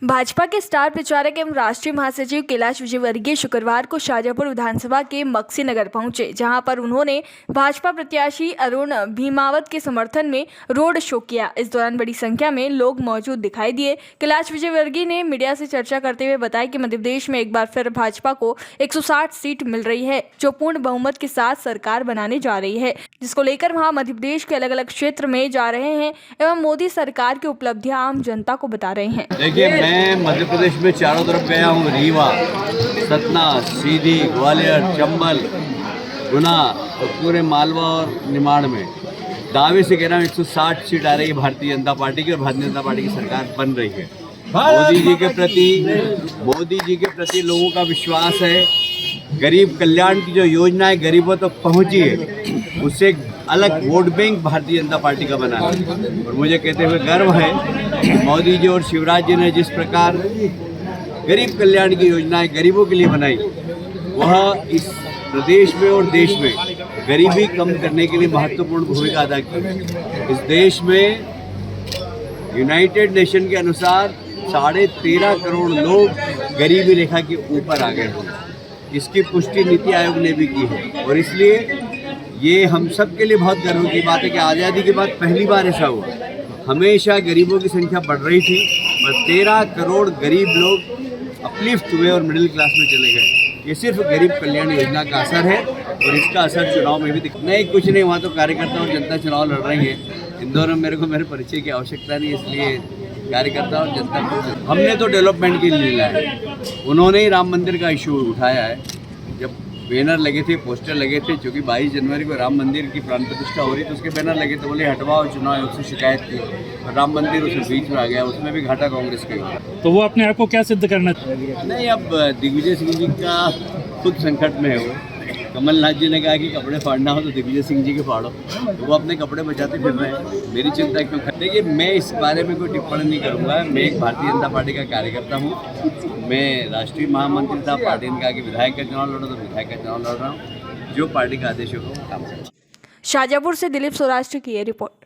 भाजपा के स्टार प्रचारक एवं राष्ट्रीय महासचिव कैलाश विजयवर्गीय शुक्रवार को शाजापुर विधानसभा के मक्सी नगर पहुंचे, जहां पर उन्होंने भाजपा प्रत्याशी अरुण भीमावत के समर्थन में रोड शो किया। इस दौरान बड़ी संख्या में लोग मौजूद दिखाई दिए। कैलाश विजयवर्गीय ने मीडिया से चर्चा करते हुए बताया कि मध्य प्रदेश में एक बार फिर भाजपा को 160 सीट मिल रही है, जो पूर्ण बहुमत के साथ सरकार बनाने जा रही है, जिसको लेकर वहाँ मध्य प्रदेश के अलग अलग क्षेत्र में जा रहे हैं एवं मोदी सरकार की उपलब्धियां आम जनता को बता रहे हैं। देखिए, मैं मध्य प्रदेश में चारों तरफ गया हूँ। रीवा, सतना, सीधी, ग्वालियर, चंबल, गुना और पूरे मालवा और निमाड़ में दावे से कह रहा हूँ 160 सीट आ रही है भारतीय जनता पार्टी की, और भारतीय जनता पार्टी की सरकार बन रही है। मोदी जी के प्रति लोगों का विश्वास है। गरीब कल्याण की जो योजना है गरीबों तक पहुँची है, उससे एक अलग vote bank Bharatiya Janata party का बना है। और मुझे कहते हुए गर्व है, मोदी जी और शिवराज जी ने जिस प्रकार गरीब कल्याण की योजनाएं गरीबों के लिए बनाई, वह इस प्रदेश में और देश में गरीबी कम करने के लिए महत्वपूर्ण भूमिका अदा की। इस देश में यूनाइटेड नेशन के अनुसार 13.5 करोड़ लोग गरीबी रेखा के ऊपर आ गए हैं। इसकी पुष्टि नीति आयोग ने भी की है, और इसलिए ये हम सब के लिए बहुत गर्व की बात है कि आज़ादी के बाद पहली बार ऐसा हुआ। हमेशा गरीबों की संख्या बढ़ रही थी, और 13 करोड़ गरीब लोग अपलिफ्ट हुए और मिडिल क्लास में चले गए। ये सिर्फ गरीब कल्याण योजना का असर है, और इसका असर चुनाव में भी नहीं, कुछ नहीं। वहाँ तो कार्यकर्ता और जनता चुनाव लड़ रही है। इंदौर में मेरे परिचय की आवश्यकता नहीं, इसलिए कार्यकर्ता और जनता को हमने तो डेवलपमेंट के लिए लिया है। उन्होंने ही राम मंदिर का इशू उठाया है। जब बैनर लगे थे, पोस्टर लगे थे, क्योंकि 22 जनवरी को राम मंदिर की प्राण प्रतिष्ठा हो रही, तो उसके बैनर लगे थे, बोले हटवाओ, चुनाव आयोग से शिकायत की, और राम मंदिर उसमें बीच में आ गया। उसमें भी घाटा कांग्रेस का हुआ। तो वो अपने आप को क्या सिद्ध करना नहीं, अब दिग्विजय सिंह जी का खुद संकट में है। वो कमलनाथ जी ने कहा कि कपड़े फाड़ना हो तो दिग्विजय सिंह जी के फाड़ो, तो वो अपने कपड़े बचाते फिर रहे हैं। मेरी चिंता क्यों? देखिए, मैं इस बारे में कोई टिप्पणी नहीं करूँगा। मैं एक भारतीय जनता पार्टी का कार्यकर्ता हूँ। मैं राष्ट्रीय महामंत्री था। पार्टी ने कहा कि विधायक का चुनाव लड़ो, तो विधायक का चुनाव लड़ रहा हूँ। जो पार्टी का आदेश होगा वो काम करूँ। शाजापुर से दिलीप सौराष्ट्र की ये रिपोर्ट।